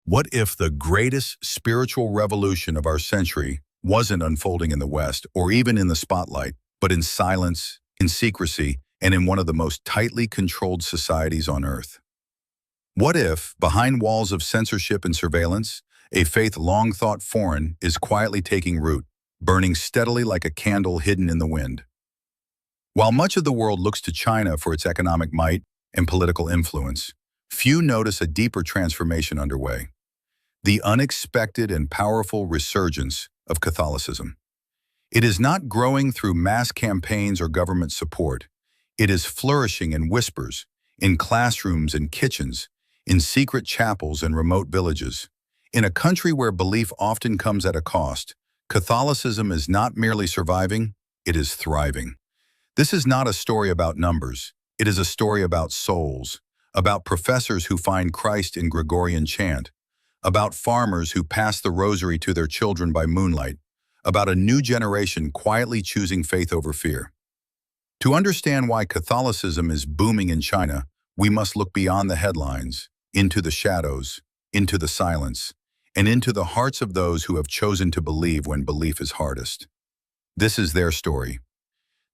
What if the greatest spiritual revolution of our century wasn't unfolding in the West or even in the spotlight, but in silence, in secrecy, and in one of the most tightly controlled societies on earth? What if, behind walls of censorship and surveillance, a faith long thought foreign is quietly taking root, burning steadily like a candle hidden in the wind? While much of the world looks to China for its economic might and political influence, few notice a deeper transformation underway: the unexpected and powerful resurgence of Catholicism. It is not growing through mass campaigns or government support. It is flourishing in whispers, in classrooms and kitchens, in secret chapels and remote villages. In a country where belief often comes at a cost, Catholicism is not merely surviving, it is thriving. This is not a story about numbers. It is a story about souls, about professors who find Christ in Gregorian chant, about farmers who pass the rosary to their children by moonlight, about a new generation quietly choosing faith over fear. To understand why Catholicism is booming in China, we must look beyond the headlines, into the shadows, into the silence, and into the hearts of those who have chosen to believe when belief is hardest. This is their story.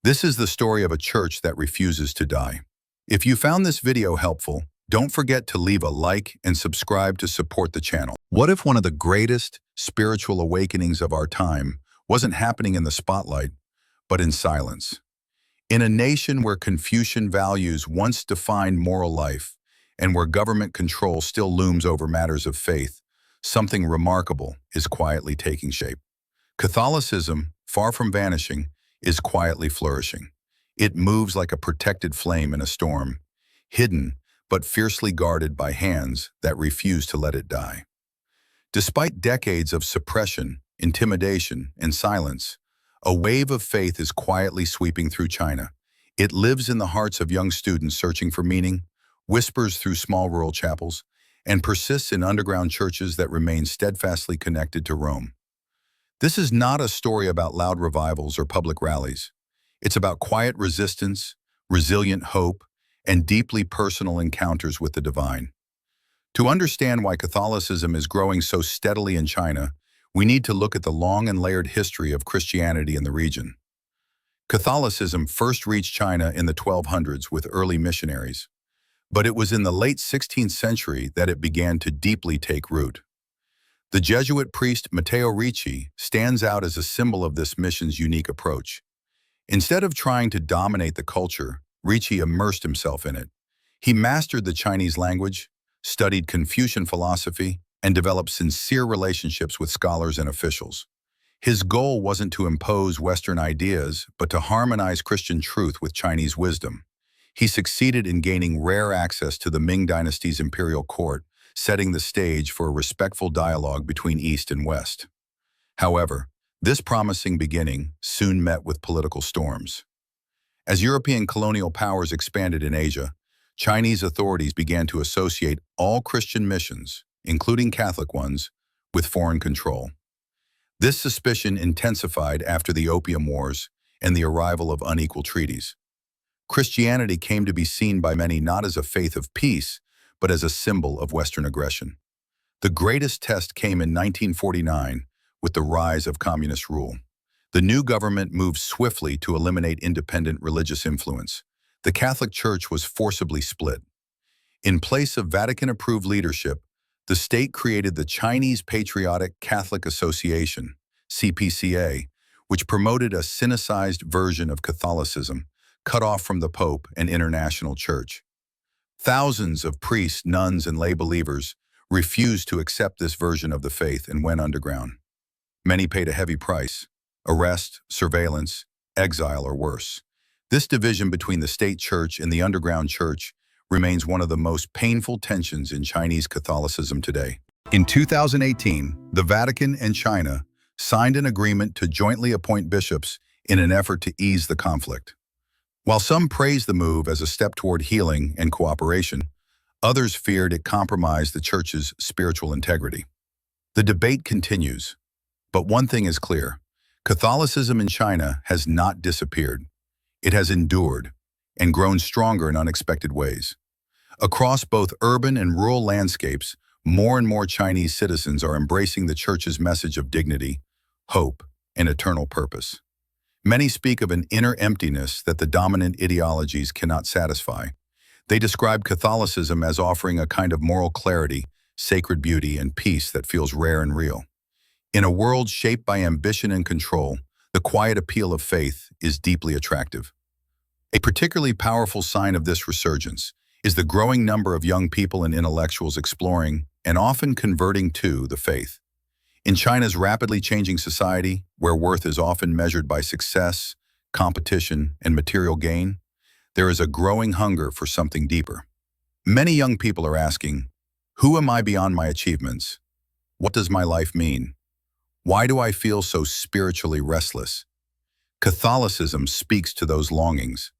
This is the story of a church that refuses to die. If you found this video helpful, don't forget to leave a like and subscribe to support the channel. What if one of the greatest spiritual awakenings of our time wasn't happening in the spotlight, but in silence? In a nation where Confucian values once defined moral life, and where government control still looms over matters of faith, something remarkable is quietly taking shape. Catholicism, far from vanishing, is quietly flourishing. It moves like a protected flame in a storm, hidden but fiercely guarded by hands that refuse to let it die. Despite decades of suppression, intimidation, and silence, a wave of faith is quietly sweeping through China. It lives in the hearts of young students searching for meaning, whispers through small rural chapels, and persists in underground churches that remain steadfastly connected to Rome. This is not a story about loud revivals or public rallies. It's about quiet resistance, resilient hope, and deeply personal encounters with the divine. To understand why Catholicism is growing so steadily in China, we need to look at the long and layered history of Christianity in the region. Catholicism first reached China in the 1200s with early missionaries, but it was in the late 16th century that it began to deeply take root. The Jesuit priest Matteo Ricci stands out as a symbol of this mission's unique approach. Instead of trying to dominate the culture, Ricci immersed himself in it. He mastered the Chinese language, studied Confucian philosophy, and developed sincere relationships with scholars and officials. His goal wasn't to impose Western ideas, but to harmonize Christian truth with Chinese wisdom. He succeeded in gaining rare access to the Ming dynasty's imperial court, setting the stage for a respectful dialogue between East and West. However, this promising beginning soon met with political storms. As European colonial powers expanded in Asia, Chinese authorities began to associate all Christian missions, including Catholic ones, with foreign control. This suspicion intensified after the Opium Wars and the arrival of unequal treaties. Christianity came to be seen by many not as a faith of peace, but as a symbol of Western aggression. The greatest test came in 1949 with the rise of communist rule. The new government moved swiftly to eliminate independent religious influence. The Catholic Church was forcibly split. In place of Vatican-approved leadership, the state created the Chinese Patriotic Catholic Association, CPCA, which promoted a Sinicized version of Catholicism, cut off from the Pope and international church. Thousands of priests, nuns, and lay believers refused to accept this version of the faith and went underground. Many paid a heavy price: arrest, surveillance, exile, or worse. This division between the state church and the underground church remains one of the most painful tensions in Chinese Catholicism today. In 2018, the Vatican and China signed an agreement to jointly appoint bishops in an effort to ease the conflict. While some praised the move as a step toward healing and cooperation, others feared it compromised the church's spiritual integrity. The debate continues, but one thing is clear: Catholicism in China has not disappeared. It has endured and grown stronger in unexpected ways. Across both urban and rural landscapes, More and more Chinese citizens are embracing the Church's message of dignity, hope, and eternal purpose. Many speak of an inner emptiness that the dominant ideologies cannot satisfy. They describe Catholicism as offering a kind of moral clarity, sacred beauty, and peace that feels rare and real. In a world shaped by ambition and control, the quiet appeal of faith is deeply attractive. A particularly powerful sign of this resurgence is the growing number of young people and intellectuals exploring and often converting to the faith. In China's rapidly changing society, where worth is often measured by success, competition, and material gain, there is a growing hunger for something deeper. Many young people are asking, who am I beyond my achievements? What does my life mean? Why do I feel so spiritually restless? Catholicism speaks to those longings.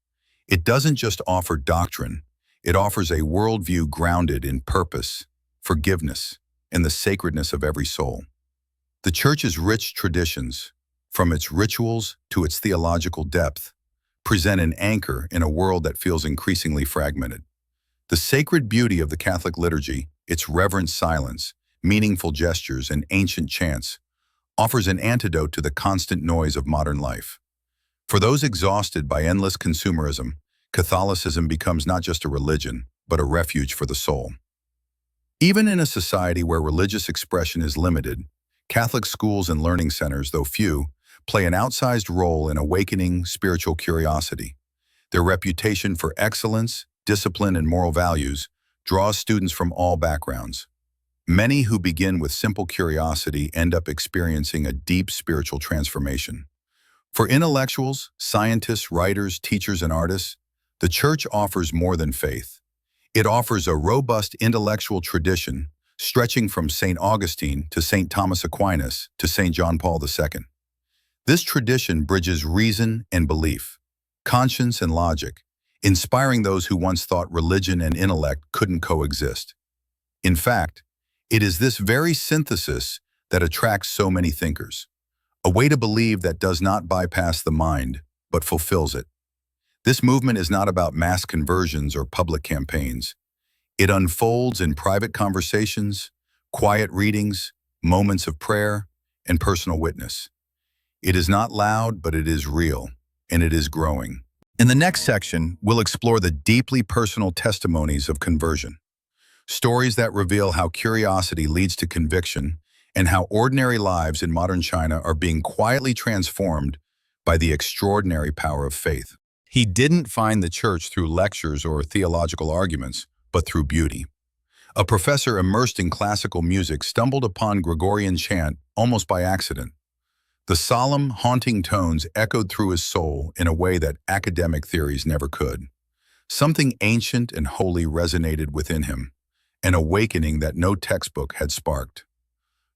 It doesn't just offer doctrine, it offers a worldview grounded in purpose, forgiveness, and the sacredness of every soul. The Church's rich traditions, from its rituals to its theological depth, present an anchor in a world that feels increasingly fragmented. The sacred beauty of the Catholic liturgy, its reverent silence, meaningful gestures, and ancient chants, offers an antidote to the constant noise of modern life. For those exhausted by endless consumerism, Catholicism becomes not just a religion, but a refuge for the soul. Even in a society where religious expression is limited, Catholic schools and learning centers, though few, play an outsized role in awakening spiritual curiosity. Their reputation for excellence, discipline, and moral values draws students from all backgrounds. Many who begin with simple curiosity end up experiencing a deep spiritual transformation. For intellectuals, scientists, writers, teachers, and artists, the Church offers more than faith. It offers a robust intellectual tradition stretching from St. Augustine to St. Thomas Aquinas to St. John Paul II. This tradition bridges reason and belief, conscience and logic, inspiring those who once thought religion and intellect couldn't coexist. In fact, it is this very synthesis that attracts so many thinkers. A way to believe that does not bypass the mind, but fulfills it. This movement is not about mass conversions or public campaigns. It unfolds in private conversations, quiet readings, moments of prayer, and personal witness. It is not loud, but it is real, and it is growing. In the next section, we'll explore the deeply personal testimonies of conversion. Stories that reveal how curiosity leads to conviction and how ordinary lives in modern China are being quietly transformed by the extraordinary power of faith. He didn't find the Church through lectures or theological arguments, but through beauty. A professor immersed in classical music stumbled upon Gregorian chant almost by accident. The solemn, haunting tones echoed through his soul in a way that academic theories never could. Something ancient and holy resonated within him, an awakening that no textbook had sparked.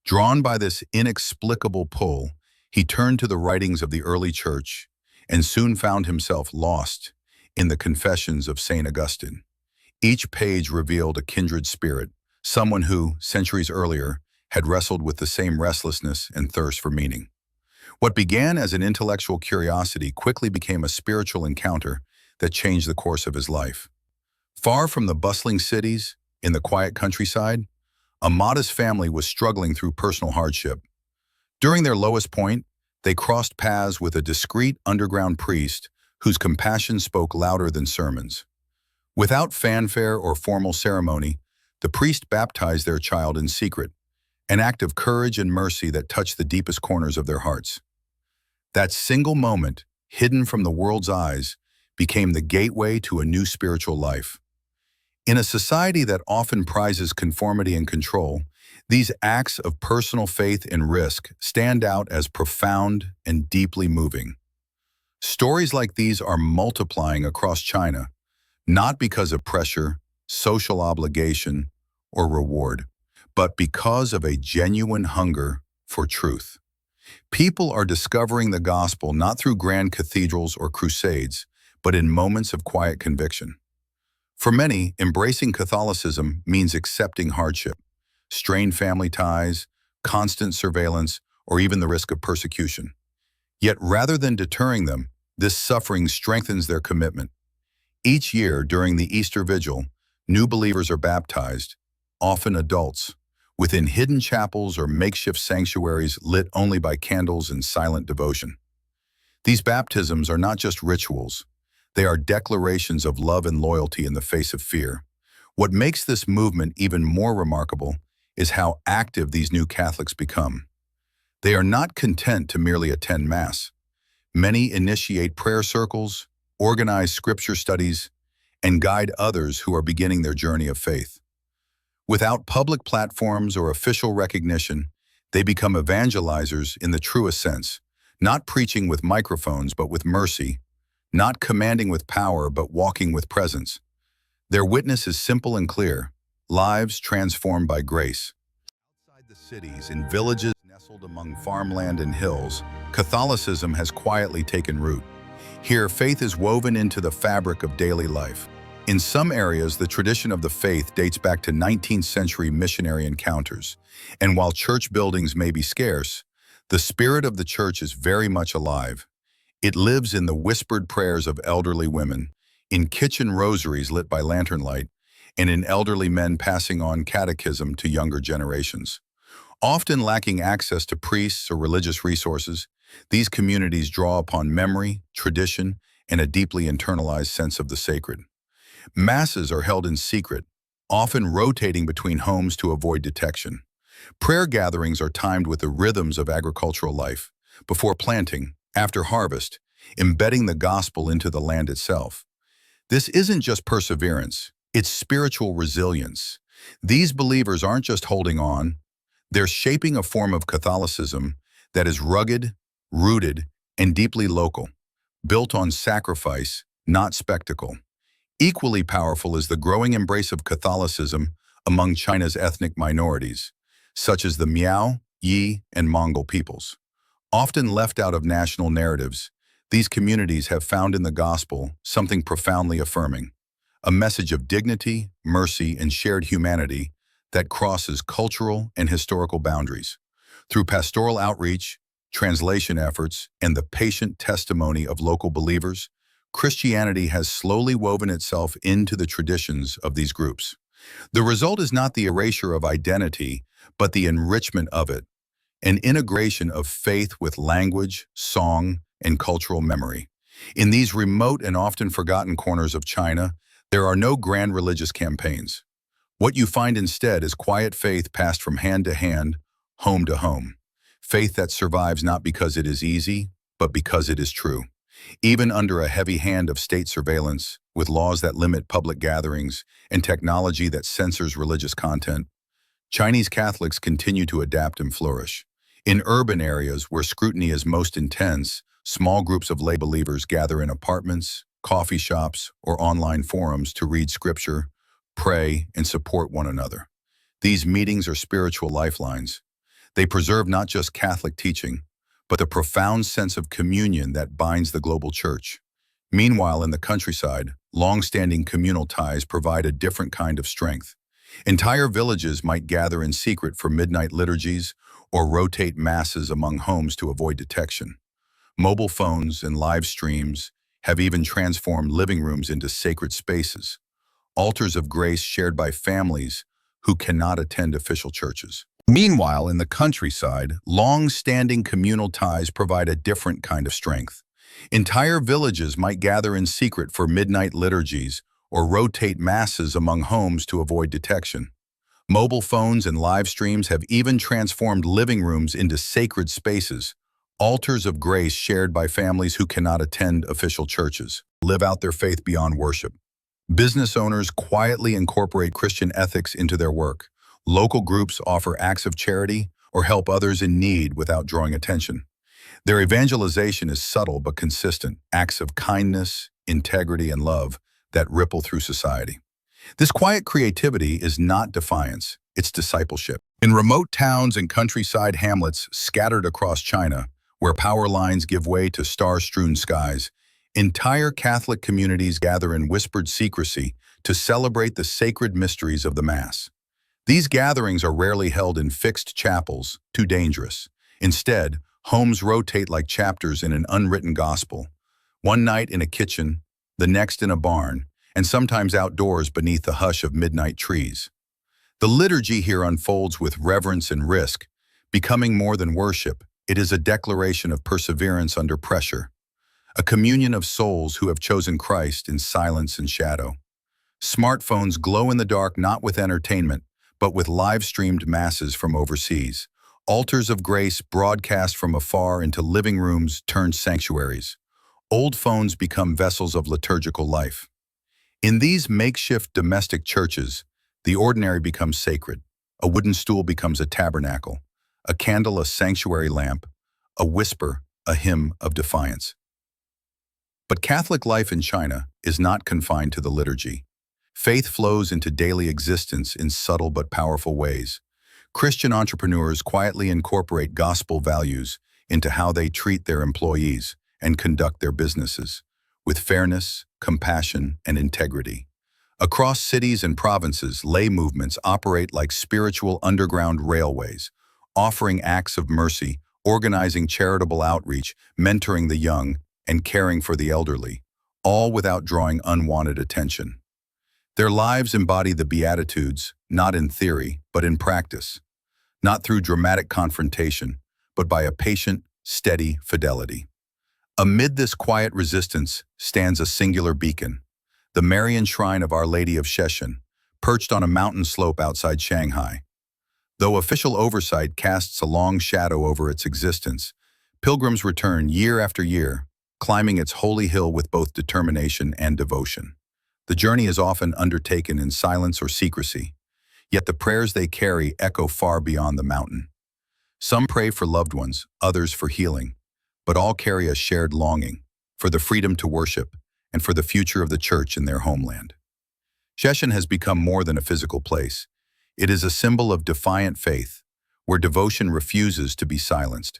Drawn by this inexplicable pull, he turned to the writings of the early Church and soon found himself lost in the Confessions of St. Augustine. Each page revealed a kindred spirit, someone who, centuries earlier, had wrestled with the same restlessness and thirst for meaning. What began as an intellectual curiosity quickly became a spiritual encounter that changed the course of his life. Far from the bustling cities, in the quiet countryside, a modest family was struggling through personal hardship. During their lowest point, they crossed paths with a discreet underground priest whose compassion spoke louder than sermons. Without fanfare or formal ceremony, the priest baptized their child in secret, an act of courage and mercy that touched the deepest corners of their hearts. That single moment, hidden from the world's eyes, became the gateway to a new spiritual life. In a society that often prizes conformity and control, these acts of personal faith and risk stand out as profound and deeply moving. Stories like these are multiplying across China, not because of pressure, social obligation, or reward, but because of a genuine hunger for truth. People are discovering the gospel not through grand cathedrals or crusades, but in moments of quiet conviction. For many, embracing Catholicism means accepting hardship, strained family ties, constant surveillance, or even the risk of persecution. Yet rather than deterring them, this suffering strengthens their commitment. Each year during the Easter Vigil, new believers are baptized, often adults, within hidden chapels or makeshift sanctuaries lit only by candles and silent devotion. These baptisms are not just rituals. They are declarations of love and loyalty in the face of fear. What makes this movement even more remarkable is how active these new Catholics become. They are not content to merely attend Mass. Many initiate prayer circles, organize scripture studies, and guide others who are beginning their journey of faith. Without public platforms or official recognition, they become evangelizers in the truest sense, not preaching with microphones but with mercy, not commanding with power but walking with presence. Their witness is simple and clear: lives transformed by grace. Outside the cities, in villages nestled among farmland and hills, Catholicism has quietly taken root. Here, faith is woven into the fabric of daily life. In some areas, the tradition of the faith dates back to 19th century missionary encounters, and while church buildings may be scarce, the spirit of the church is very much alive. It lives in the whispered prayers of elderly women, in kitchen rosaries lit by lantern light, and in elderly men passing on catechism to younger generations. Often lacking access to priests or religious resources, these communities draw upon memory, tradition, and a deeply internalized sense of the sacred. Masses are held in secret, often rotating between homes to avoid detection. Prayer gatherings are timed with the rhythms of agricultural life, before planting, after harvest, embedding the gospel into the land itself. This isn't just perseverance, it's spiritual resilience. These believers aren't just holding on, they're shaping a form of Catholicism that is rugged, rooted, and deeply local, built on sacrifice, not spectacle. Equally powerful is the growing embrace of Catholicism among China's ethnic minorities, such as the Miao, Yi, and Mongol peoples. Often left out of national narratives, these communities have found in the gospel something profoundly affirming, a message of dignity, mercy, and shared humanity that crosses cultural and historical boundaries. Through pastoral outreach, translation efforts, and the patient testimony of local believers, Christianity has slowly woven itself into the traditions of these groups. The result is not the erasure of identity, but the enrichment of it, an integration of faith with language, song, and cultural memory. In these remote and often forgotten corners of China, there are no grand religious campaigns. What you find instead is quiet faith passed from hand to hand, home to home. Faith that survives not because it is easy, but because it is true. Even under a heavy hand of state surveillance, with laws that limit public gatherings and technology that censors religious content, Chinese Catholics continue to adapt and flourish. In urban areas where scrutiny is most intense, small groups of lay believers gather in apartments, coffee shops, or online forums to read scripture, pray, and support one another. These meetings are spiritual lifelines. They preserve not just Catholic teaching, but the profound sense of communion that binds the global church. Meanwhile, in the countryside, long-standing communal ties provide a different kind of strength. Entire villages might gather in secret for midnight liturgies or rotate masses among homes to avoid detection. Mobile phones and live streams have even transformed living rooms into sacred spaces, altars of grace shared by families who cannot attend official churches. Meanwhile, in the countryside, long-standing communal ties provide a different kind of strength. Entire villages might gather in secret for midnight liturgies or rotate masses among homes to avoid detection. Mobile phones and live streams have even transformed living rooms into sacred spaces, altars of grace shared by families who cannot attend official churches, live out their faith beyond worship. Business owners quietly incorporate Christian ethics into their work. Local groups offer acts of charity or help others in need without drawing attention. Their evangelization is subtle but consistent, acts of kindness, integrity, and love that ripple through society. This quiet creativity is not defiance, it's discipleship. In remote towns and countryside hamlets scattered across China, where power lines give way to star-strewn skies, entire Catholic communities gather in whispered secrecy to celebrate the sacred mysteries of the Mass. These gatherings are rarely held in fixed chapels, too dangerous. Instead, homes rotate like chapters in an unwritten gospel. One night in a kitchen, the next in a barn, and sometimes outdoors beneath the hush of midnight trees. The liturgy here unfolds with reverence and risk, becoming more than worship. It is a declaration of perseverance under pressure, a communion of souls who have chosen Christ in silence and shadow. Smartphones glow in the dark not with entertainment, but with live-streamed masses from overseas. Altars of grace broadcast from afar into living rooms turned sanctuaries. Old phones become vessels of liturgical life. In these makeshift domestic churches, the ordinary becomes sacred. A wooden stool becomes a tabernacle, a candle a sanctuary lamp, a whisper a hymn of defiance. But Catholic life in China is not confined to the liturgy. Faith flows into daily existence in subtle but powerful ways. Christian entrepreneurs quietly incorporate gospel values into how they treat their employees and conduct their businesses, with fairness, compassion, and integrity. Across cities and provinces, lay movements operate like spiritual underground railways, offering acts of mercy, organizing charitable outreach, mentoring the young, and caring for the elderly, all without drawing unwanted attention. Their lives embody the Beatitudes, not in theory, but in practice, not through dramatic confrontation, but by a patient, steady fidelity. Amid this quiet resistance stands a singular beacon, the Marian Shrine of Our Lady of Sheshan, perched on a mountain slope outside Shanghai. Though official oversight casts a long shadow over its existence, pilgrims return year after year, climbing its holy hill with both determination and devotion. The journey is often undertaken in silence or secrecy, yet the prayers they carry echo far beyond the mountain. Some pray for loved ones, others for healing, but all carry a shared longing for the freedom to worship and for the future of the church in their homeland. Sheshan has become more than a physical place. It is a symbol of defiant faith, where devotion refuses to be silenced,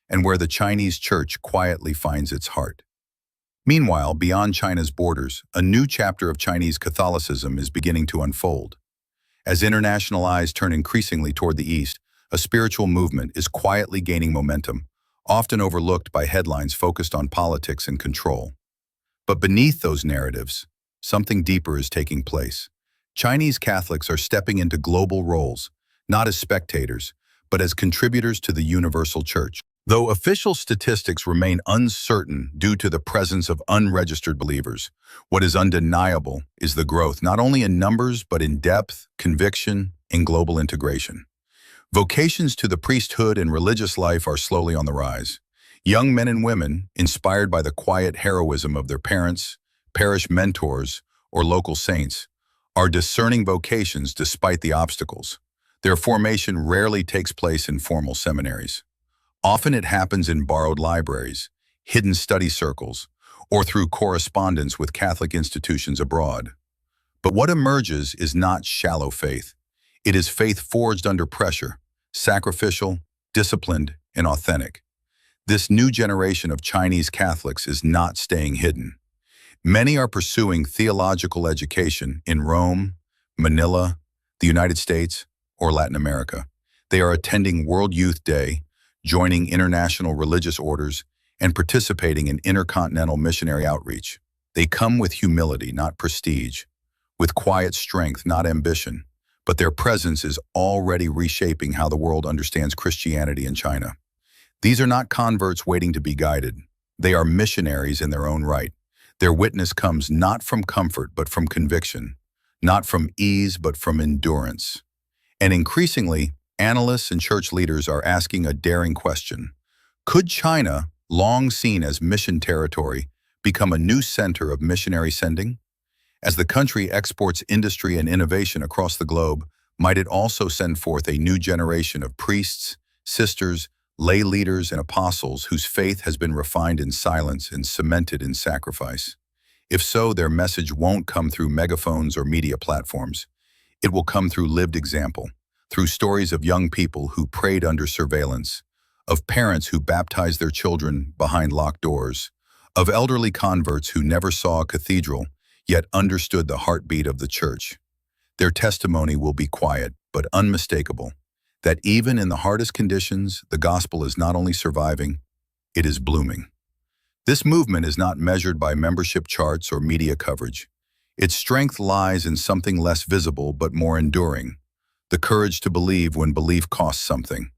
and where the Chinese church quietly finds its heart. Meanwhile, beyond China's borders, a new chapter of Chinese Catholicism is beginning to unfold. As international eyes turn increasingly toward the East, a spiritual movement is quietly gaining momentum, often overlooked by headlines focused on politics and control. But beneath those narratives, something deeper is taking place. Chinese Catholics are stepping into global roles, not as spectators, but as contributors to the universal church. Though official statistics remain uncertain due to the presence of unregistered believers, what is undeniable is the growth not only in numbers but in depth, conviction, and global integration. Vocations to the priesthood and religious life are slowly on the rise. Young men and women, inspired by the quiet heroism of their parents, parish mentors, or local saints, are discerning vocations despite the obstacles. Their formation rarely takes place in formal seminaries. Often it happens in borrowed libraries, hidden study circles, or through correspondence with Catholic institutions abroad. But what emerges is not shallow faith. It is faith forged under pressure, sacrificial, disciplined, and authentic. This new generation of Chinese Catholics is not staying hidden. Many are pursuing theological education in Rome, Manila, the United States, or Latin America. They are attending World Youth Day, joining international religious orders, and participating in intercontinental missionary outreach. They come with humility, not prestige, with quiet strength, not ambition, but their presence is already reshaping how the world understands Christianity in China. These are not converts waiting to be guided. They are missionaries in their own right. Their witness comes not from comfort, but from conviction, not from ease, but from endurance. And increasingly, analysts and church leaders are asking a daring question. Could China, long seen as mission territory, become a new center of missionary sending? As the country exports industry and innovation across the globe, might it also send forth a new generation of priests, sisters, lay leaders, and apostles whose faith has been refined in silence and cemented in sacrifice? If so, their message won't come through megaphones or media platforms. It will come through lived example, through stories of young people who prayed under surveillance, of parents who baptized their children behind locked doors, of elderly converts who never saw a cathedral, yet understood the heartbeat of the church. Their testimony will be quiet, but unmistakable, that even in the hardest conditions, the gospel is not only surviving, it is blooming. This movement is not measured by membership charts or media coverage. Its strength lies in something less visible but more enduring, the courage to believe when belief costs something.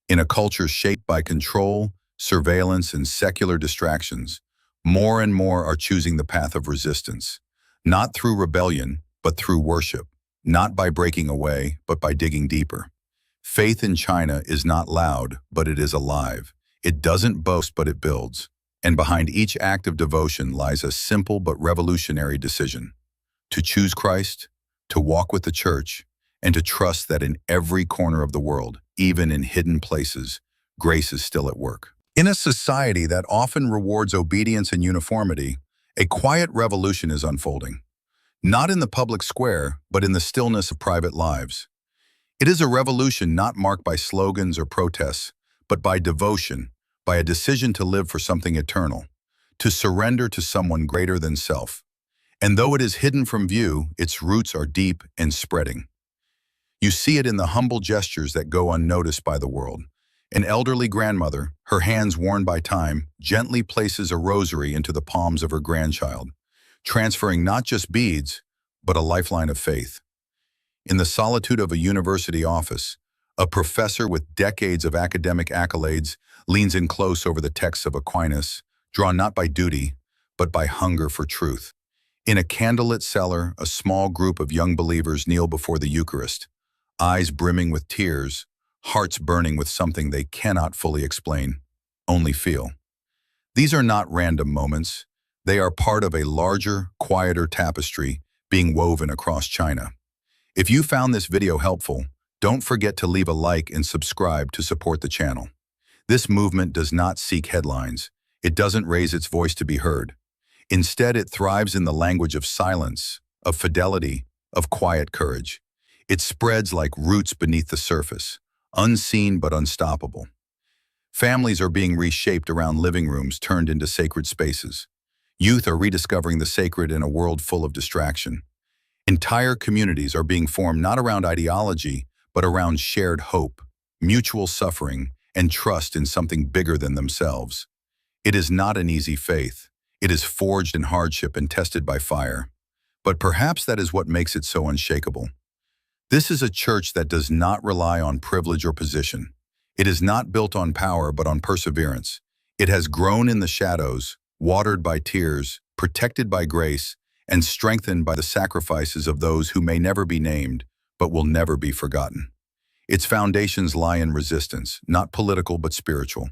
In a culture shaped by control, surveillance, and secular distractions, more and more are choosing the path of resistance, not through rebellion, but through worship, not by breaking away, but by digging deeper. Faith in China is not loud, but it is alive. It doesn't boast, but it builds. And behind each act of devotion lies a simple but revolutionary decision: to choose Christ, to walk with the Church, and to trust that in every corner of the world, even in hidden places, grace is still at work. In a society that often rewards obedience and uniformity, a quiet revolution is unfolding. Not in the public square, but in the stillness of private lives. It is a revolution not marked by slogans or protests, but by devotion, by a decision to live for something eternal, to surrender to someone greater than self. And though it is hidden from view, its roots are deep and spreading. You see it in the humble gestures that go unnoticed by the world. An elderly grandmother, her hands worn by time, gently places a rosary into the palms of her grandchild, transferring not just beads, but a lifeline of faith. In the solitude of a university office, a professor with decades of academic accolades leans in close over the texts of Aquinas, drawn not by duty, but by hunger for truth. In a candlelit cellar, a small group of young believers kneel before the Eucharist, eyes brimming with tears, hearts burning with something they cannot fully explain, only feel. These are not random moments. They are part of a larger, quieter tapestry being woven across China. If you found this video helpful, don't forget to leave a like and subscribe to support the channel. This movement does not seek headlines. It doesn't raise its voice to be heard. Instead, it thrives in the language of silence, of fidelity, of quiet courage. It spreads like roots beneath the surface, unseen but unstoppable. Families are being reshaped around living rooms turned into sacred spaces. Youth are rediscovering the sacred in a world full of distraction. Entire communities are being formed not around ideology, but around shared hope, mutual suffering, and trust in something bigger than themselves. It is not an easy faith. It is forged in hardship and tested by fire. But perhaps that is what makes it so unshakable. This is a church that does not rely on privilege or position. It is not built on power, but on perseverance. It has grown in the shadows, watered by tears, protected by grace, and strengthened by the sacrifices of those who may never be named, but will never be forgotten. Its foundations lie in resistance, not political but spiritual.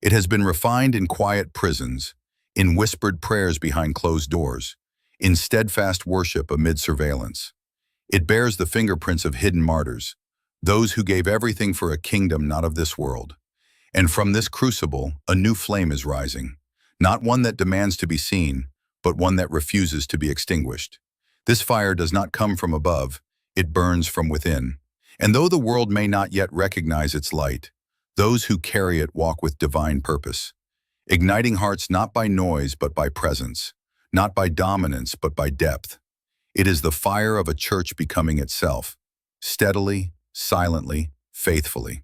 It has been refined in quiet prisons, in whispered prayers behind closed doors, in steadfast worship amid surveillance. It bears the fingerprints of hidden martyrs, those who gave everything for a kingdom not of this world. And from this crucible, a new flame is rising, not one that demands to be seen, but one that refuses to be extinguished. This fire does not come from above, it burns from within. And though the world may not yet recognize its light, those who carry it walk with divine purpose, igniting hearts not by noise but by presence, not by dominance but by depth. It is the fire of a church becoming itself, steadily, silently, faithfully.